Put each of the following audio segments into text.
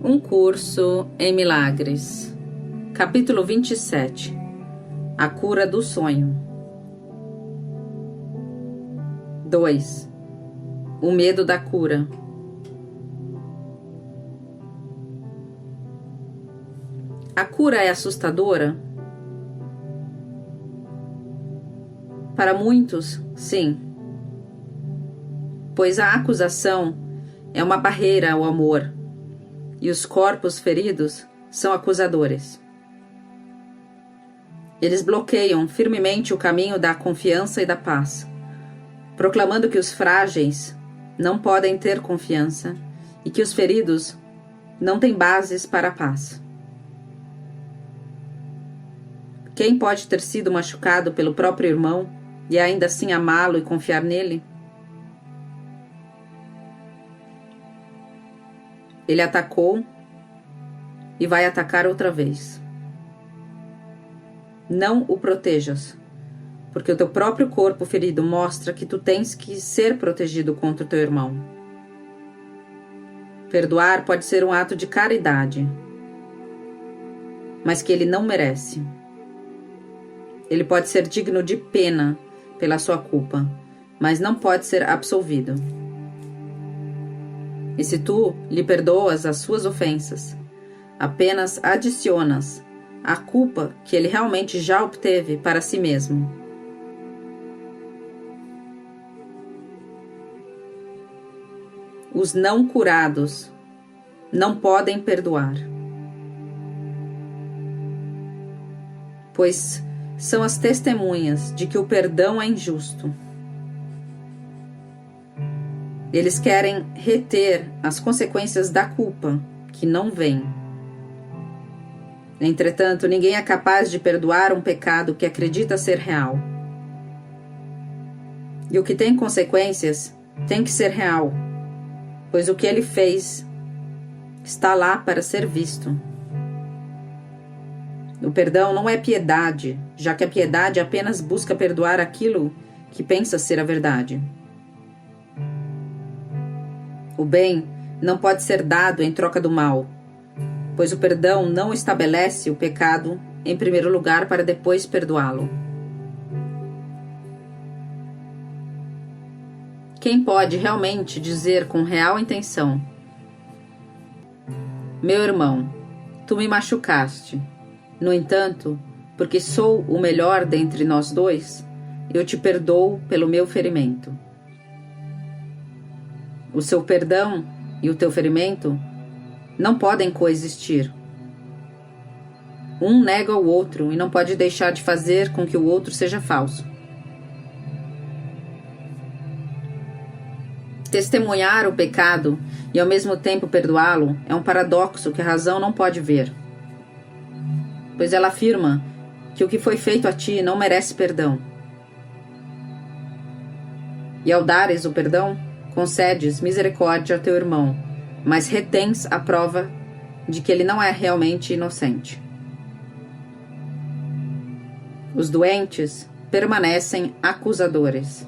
Um curso em milagres. Capítulo 27. A cura do sonho. 2. O medo da cura. A cura é assustadora? Para muitos, sim. Pois a acusação é uma barreira ao amor, e os corpos feridos são acusadores. Eles bloqueiam firmemente o caminho da confiança e da paz, proclamando que os frágeis não podem ter confiança e que os feridos não têm bases para a paz. Quem pode ter sido machucado pelo próprio irmão e ainda assim amá-lo e confiar nele? Ele atacou e vai atacar outra vez. Não o protejas, porque o teu próprio corpo ferido mostra que tu tens que ser protegido contra o teu irmão. Perdoar pode ser um ato de caridade, mas que ele não merece. Ele pode ser digno de pena pela sua culpa, mas não pode ser absolvido. E se tu lhe perdoas as suas ofensas, apenas adicionas a culpa que ele realmente já obteve para si mesmo. Os não curados não podem perdoar, pois são as testemunhas de que o perdão é injusto. Eles querem reter as consequências da culpa que não vem. Entretanto, ninguém é capaz de perdoar um pecado que acredita ser real. E o que tem consequências tem que ser real, pois o que ele fez está lá para ser visto. O perdão não é piedade, já que a piedade apenas busca perdoar aquilo que pensa ser a verdade. O bem não pode ser dado em troca do mal, pois o perdão não estabelece o pecado em primeiro lugar para depois perdoá-lo. Quem pode realmente dizer com real intenção: meu irmão, tu me machucaste. No entanto, porque sou o melhor dentre nós dois, eu te perdoo pelo meu ferimento. O seu perdão e o teu ferimento não podem coexistir. Um nega o outro e não pode deixar de fazer com que o outro seja falso. Testemunhar o pecado e ao mesmo tempo perdoá-lo é um paradoxo que a razão não pode ver, pois ela afirma que o que foi feito a ti não merece perdão. E ao dares o perdão, concedes misericórdia ao teu irmão, mas retens a prova de que ele não é realmente inocente. Os doentes permanecem acusadores.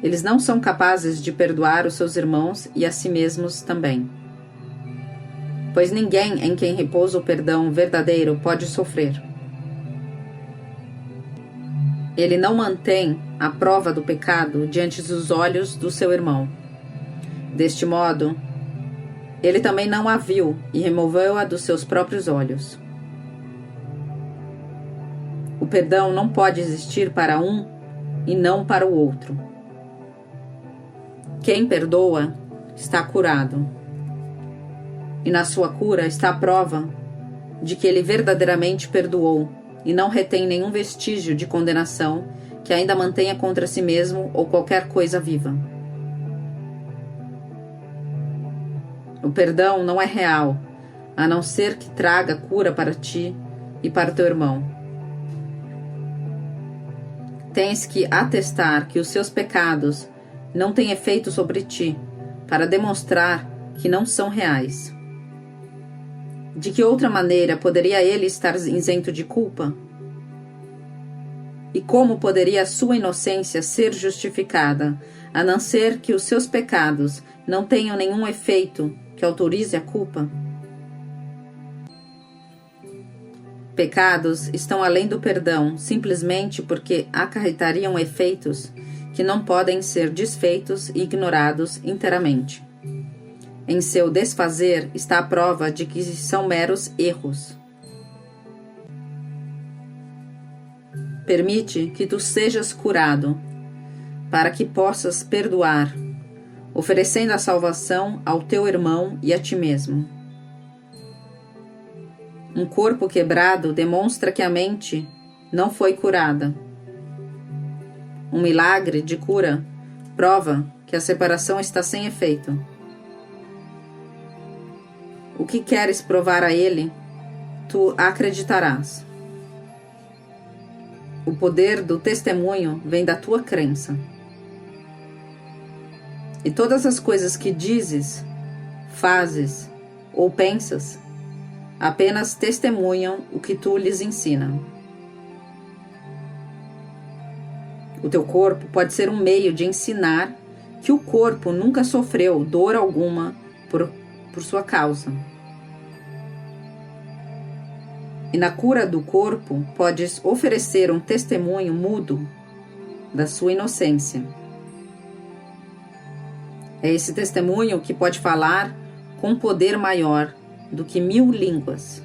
Eles não são capazes de perdoar os seus irmãos e a si mesmos também. Pois ninguém em quem repousa o perdão verdadeiro pode sofrer. Ele não mantém a prova do pecado diante dos olhos do seu irmão. Deste modo, ele também não a viu e removeu-a dos seus próprios olhos. O perdão não pode existir para um e não para o outro. Quem perdoa está curado. E na sua cura está a prova de que ele verdadeiramente perdoou e não retém nenhum vestígio de condenação que ainda mantenha contra si mesmo ou qualquer coisa viva. O perdão não é real, a não ser que traga cura para ti e para teu irmão. Tens que atestar que os seus pecados não têm efeito sobre ti, para demonstrar que não são reais. De que outra maneira poderia ele estar isento de culpa? E como poderia a sua inocência ser justificada, a não ser que os seus pecados não tenham nenhum efeito que autorize a culpa? Pecados estão além do perdão simplesmente porque acarretariam efeitos que não podem ser desfeitos e ignorados inteiramente. Em seu desfazer está a prova de que são meros erros. Permite que tu sejas curado, para que possas perdoar, oferecendo a salvação ao teu irmão e a ti mesmo. Um corpo quebrado demonstra que a mente não foi curada. Um milagre de cura prova que a separação está sem efeito. O que queres provar a ele, tu acreditarás. O poder do testemunho vem da tua crença. E todas as coisas que dizes, fazes ou pensas apenas testemunham o que tu lhes ensina. O teu corpo pode ser um meio de ensinar que o corpo nunca sofreu dor alguma por sua causa. E na cura do corpo, podes oferecer um testemunho mudo da sua inocência. É esse testemunho que pode falar com poder maior do que 1000 línguas.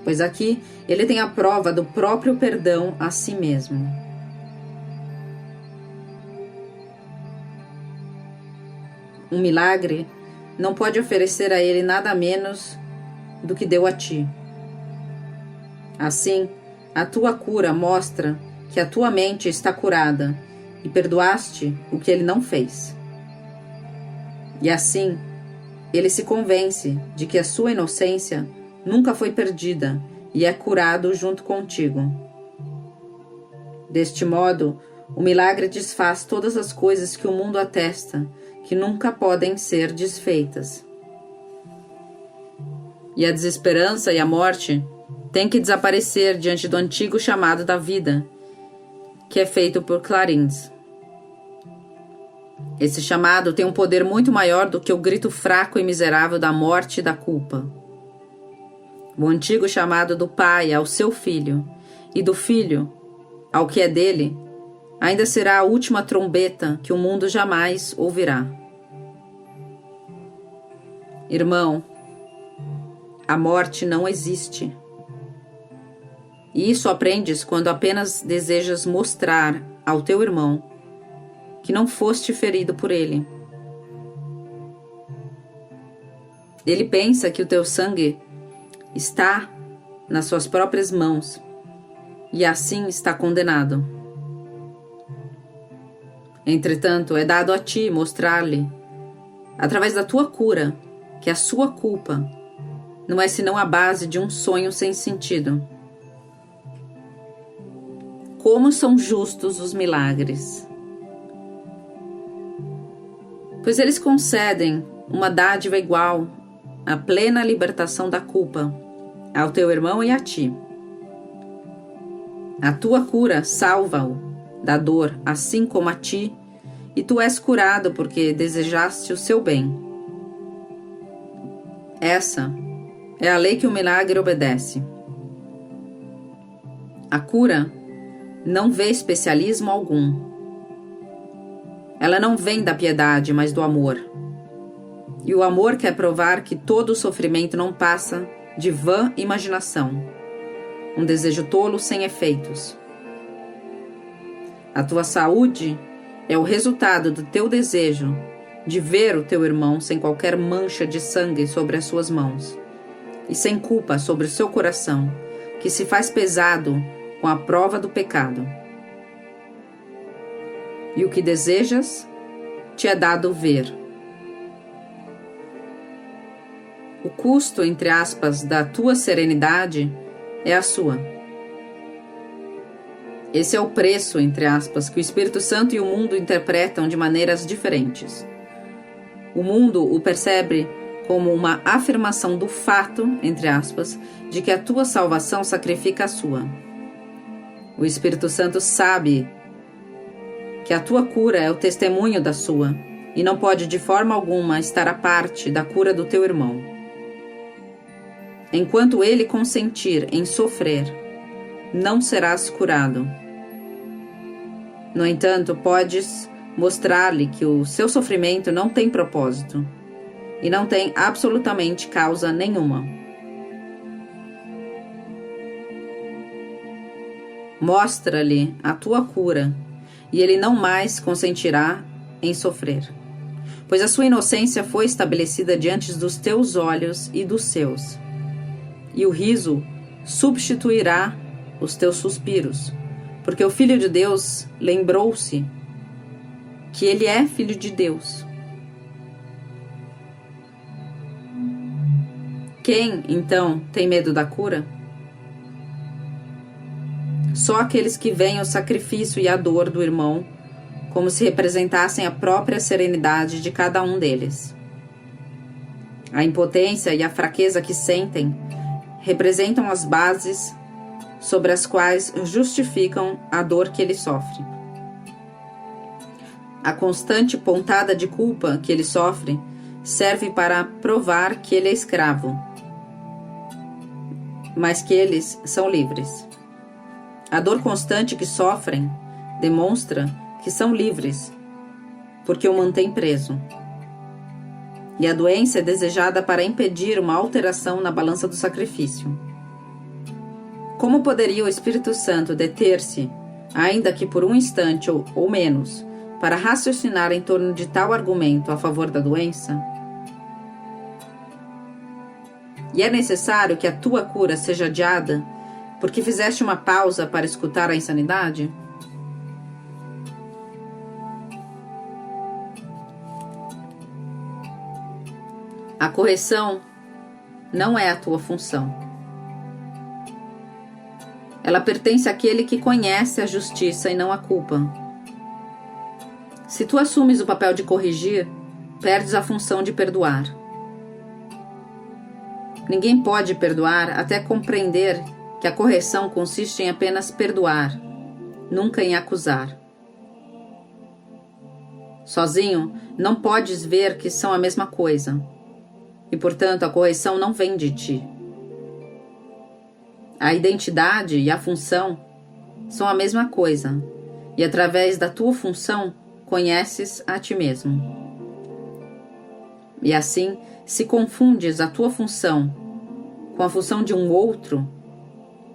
Pois aqui ele tem a prova do próprio perdão a si mesmo. Um milagre não pode oferecer a ele nada menos do que deu a ti. Assim, a tua cura mostra que a tua mente está curada e perdoaste o que ele não fez. E assim, ele se convence de que a sua inocência nunca foi perdida e é curado junto contigo. Deste modo, o milagre desfaz todas as coisas que o mundo atesta, que nunca podem ser desfeitas. E a desesperança e a morte têm que desaparecer diante do antigo chamado da vida, que é feito por clarins. Esse chamado tem um poder muito maior do que o grito fraco e miserável da morte e da culpa. O antigo chamado do pai ao seu filho, e do filho ao que é dele, ainda será a última trombeta que o mundo jamais ouvirá. Irmão, a morte não existe. E isso aprendes quando apenas desejas mostrar ao teu irmão que não foste ferido por ele. Ele pensa que o teu sangue está nas suas próprias mãos e assim está condenado. Entretanto, é dado a ti mostrar-lhe, através da tua cura, que a sua culpa não é senão a base de um sonho sem sentido. Como são justos os milagres! Pois eles concedem uma dádiva igual, a plena libertação da culpa, ao teu irmão e a ti. A tua cura salva-o da dor, assim como a ti, e tu és curado porque desejaste o seu bem. Essa é a lei que o milagre obedece. A cura não vê especialismo algum. Ela não vem da piedade, mas do amor. E o amor quer provar que todo o sofrimento não passa de vã imaginação, um desejo tolo sem efeitos. A tua saúde é o resultado do teu desejo de ver o teu irmão sem qualquer mancha de sangue sobre as suas mãos e sem culpa sobre o seu coração, que se faz pesado com a prova do pecado. E o que desejas te é dado ver. O custo, entre aspas, da tua serenidade é a sua. Esse é o preço, entre aspas, que o Espírito Santo e o mundo interpretam de maneiras diferentes. O mundo o percebe como uma afirmação do fato, entre aspas, de que a tua salvação sacrifica a sua. O Espírito Santo sabe que a tua cura é o testemunho da sua, e não pode de forma alguma estar à parte da cura do teu irmão. Enquanto ele consentir em sofrer, não serás curado. No entanto, podes mostrar-lhe que o seu sofrimento não tem propósito e não tem absolutamente causa nenhuma. Mostra-lhe a tua cura e ele não mais consentirá em sofrer, pois a sua inocência foi estabelecida diante dos teus olhos e dos seus, e o riso substituirá os teus suspiros, porque o Filho de Deus lembrou-se que ele é Filho de Deus. Quem, então, tem medo da cura? Só aqueles que veem o sacrifício e a dor do irmão como se representassem a própria serenidade de cada um deles. A impotência e a fraqueza que sentem representam as bases sobre as quais justificam a dor que ele sofre. A constante pontada de culpa que ele sofre serve para provar que ele é escravo, mas que eles são livres. A dor constante que sofrem demonstra que são livres, porque o mantém preso. E a doença é desejada para impedir uma alteração na balança do sacrifício. Como poderia o Espírito Santo deter-se, ainda que por um instante ou menos, para raciocinar em torno de tal argumento a favor da doença? E é necessário que a tua cura seja adiada porque fizeste uma pausa para escutar a insanidade? A correção não é a tua função. Ela pertence àquele que conhece a justiça e não a culpa. Se tu assumes o papel de corrigir, perdes a função de perdoar. Ninguém pode perdoar até compreender que a correção consiste em apenas perdoar, nunca em acusar. Sozinho, não podes ver que são a mesma coisa, e portanto a correção não vem de ti. A identidade e a função são a mesma coisa, e através da tua função conheces a ti mesmo. E assim, se confundes a tua função com a função de um outro,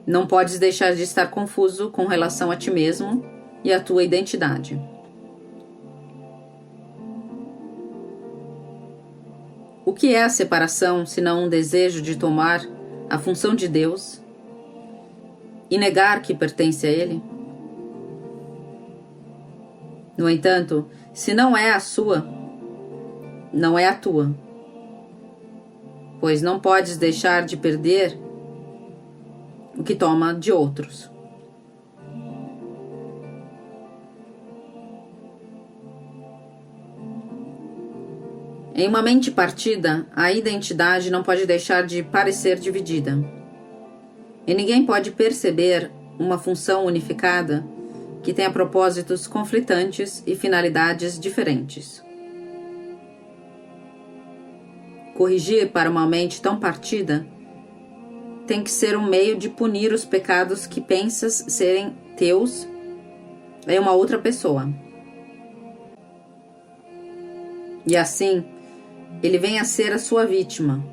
não podes deixar de estar confuso com relação a ti mesmo e a tua identidade. O que é a separação senão um desejo de tomar a função de Deus e negar que pertence a Ele? No entanto, se não é a sua, não é a tua, pois não podes deixar de perder o que toma de outros. Em uma mente partida, a identidade não pode deixar de parecer dividida. E ninguém pode perceber uma função unificada que tenha propósitos conflitantes e finalidades diferentes. Corrigir para uma mente tão partida tem que ser um meio de punir os pecados que pensas serem teus em uma outra pessoa. E assim, ele vem a ser a sua vítima,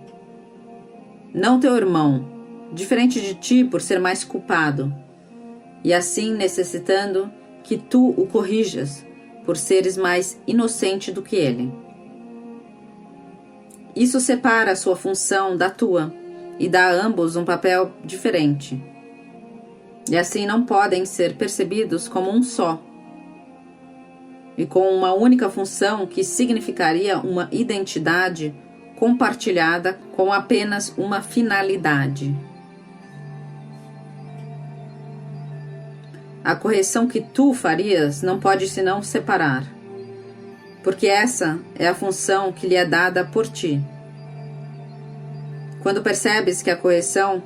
não teu irmão, diferente de ti por ser mais culpado, e assim necessitando que tu o corrijas por seres mais inocente do que ele. Isso separa a sua função da tua e dá a ambos um papel diferente, e assim não podem ser percebidos como um só, e com uma única função que significaria uma identidade compartilhada com apenas uma finalidade. A correção que tu farias não pode senão separar, porque essa é a função que lhe é dada por ti. Quando percebes que a correção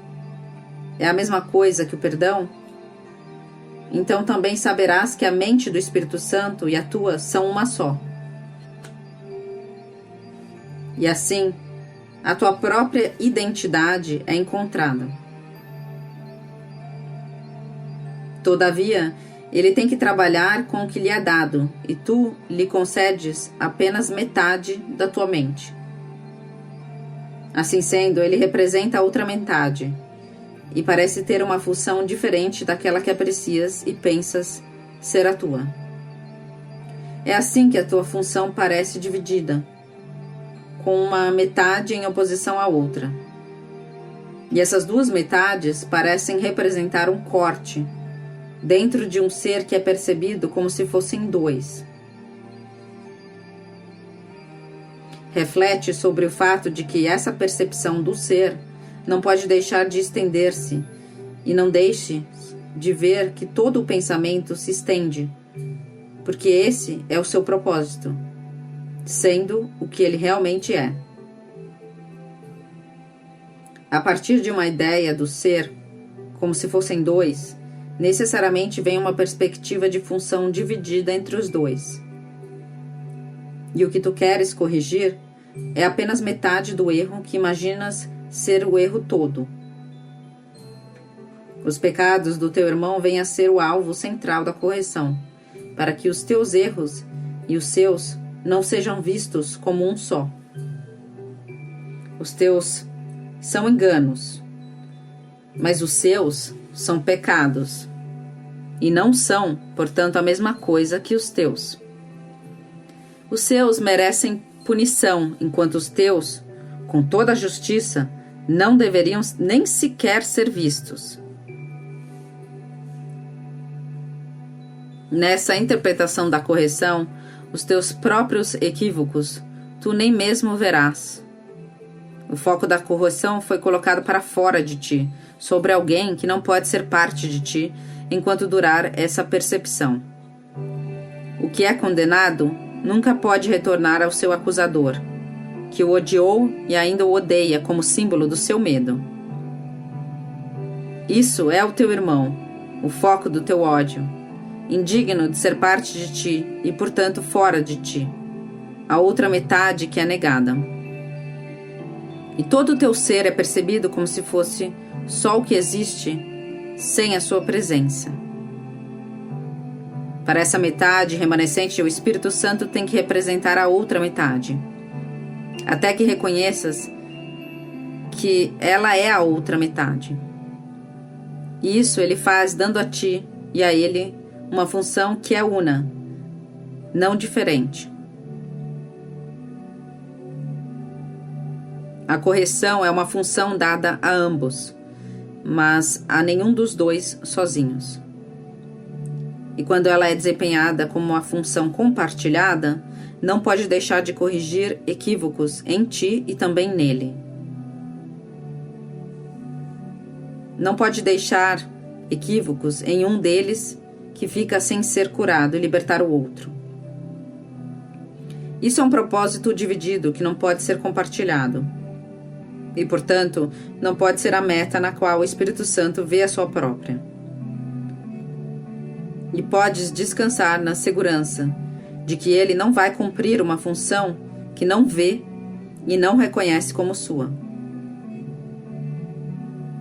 é a mesma coisa que o perdão, então também saberás que a mente do Espírito Santo e a tua são uma só. E assim, a tua própria identidade é encontrada. Todavia, ele tem que trabalhar com o que lhe é dado, e tu lhe concedes apenas metade da tua mente. Assim sendo, ele representa a outra metade, e parece ter uma função diferente daquela que aprecias e pensas ser a tua. É assim que a tua função parece dividida, com uma metade em oposição à outra. E essas duas metades parecem representar um corte dentro de um ser que é percebido como se fossem dois. Reflete sobre o fato de que essa percepção do ser não pode deixar de estender-se, e não deixe de ver que todo o pensamento se estende, porque esse é o seu propósito, sendo o que ele realmente é. A partir de uma ideia do ser, como se fossem dois, necessariamente vem uma perspectiva de função dividida entre os dois. E o que tu queres corrigir é apenas metade do erro que imaginas ser o erro todo. Os pecados do teu irmão vêm a ser o alvo central da correção, para que os teus erros e os seus não sejam vistos como um só. Os teus são enganos, mas os seus são pecados, e não são, portanto, a mesma coisa que os teus. Os seus merecem punição, enquanto os teus, com toda a justiça, não deveriam nem sequer ser vistos. Nessa interpretação da correção, os teus próprios equívocos, tu nem mesmo verás. O foco da correção foi colocado para fora de ti, sobre alguém que não pode ser parte de ti enquanto durar essa percepção. O que é condenado nunca pode retornar ao seu acusador, que o odiou e ainda o odeia como símbolo do seu medo. Isso é o teu irmão, o foco do teu ódio, indigno de ser parte de ti e, portanto, fora de ti, a outra metade que é negada. E todo o teu ser é percebido como se fosse só o que existe sem a sua presença. Para essa metade remanescente, o Espírito Santo tem que representar a outra metade, até que reconheças que ela é a outra metade. E isso ele faz dando a ti e a ele uma função que é una, não diferente. A correção é uma função dada a ambos, mas a nenhum dos dois sozinhos. E quando ela é desempenhada como uma função compartilhada, não pode deixar de corrigir equívocos em ti e também nele. Não pode deixar equívocos em um deles que fica sem ser curado e libertar o outro. Isso é um propósito dividido que não pode ser compartilhado. E, portanto, não pode ser a meta na qual o Espírito Santo vê a sua própria. E podes descansar na segurança de que ele não vai cumprir uma função que não vê e não reconhece como sua.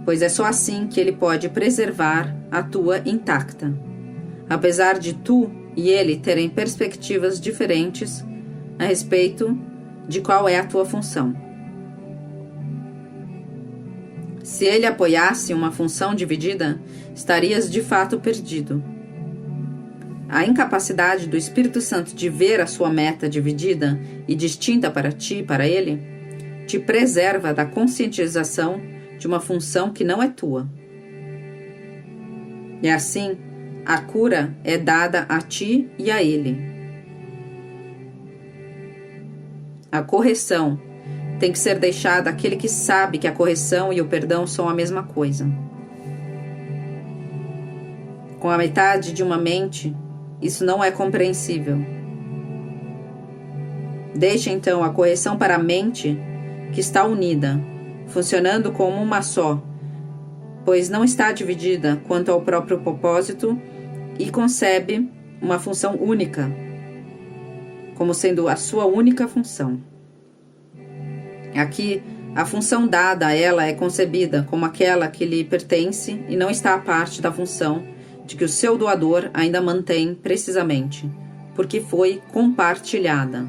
Pois é só assim que ele pode preservar a tua intacta, apesar de tu e ele terem perspectivas diferentes a respeito de qual é a tua função. Se ele apoiasse uma função dividida, estarias de fato perdido. A incapacidade do Espírito Santo de ver a sua meta dividida e distinta para ti e para ele, te preserva da conscientização de uma função que não é tua. E assim, a cura é dada a ti e a ele. A correção tem que ser deixada àquele que sabe que a correção e o perdão são a mesma coisa. Com a metade de uma mente, isso não é compreensível. Deixe então a correção para a mente que está unida, funcionando como uma só, pois não está dividida quanto ao próprio propósito e concebe uma função única, como sendo a sua única função. Aqui, a função dada a ela é concebida como aquela que lhe pertence e não está à parte da função de que o seu doador ainda mantém precisamente, porque foi compartilhada.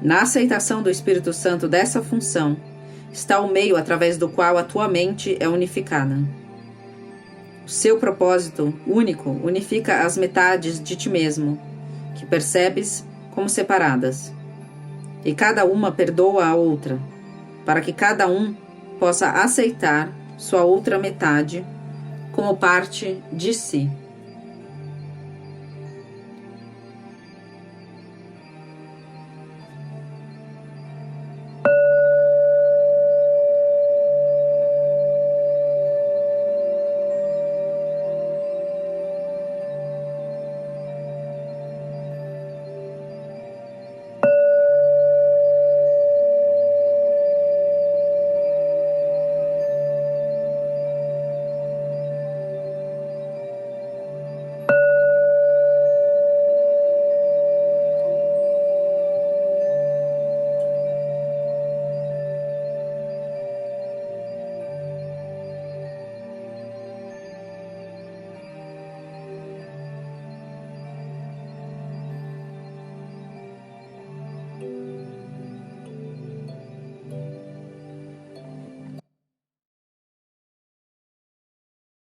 Na aceitação do Espírito Santo dessa função, está o meio através do qual a tua mente é unificada. O seu propósito único unifica as metades de ti mesmo, que percebes como separadas, e cada uma perdoa a outra, para que cada um possa aceitar sua outra metade como parte de si.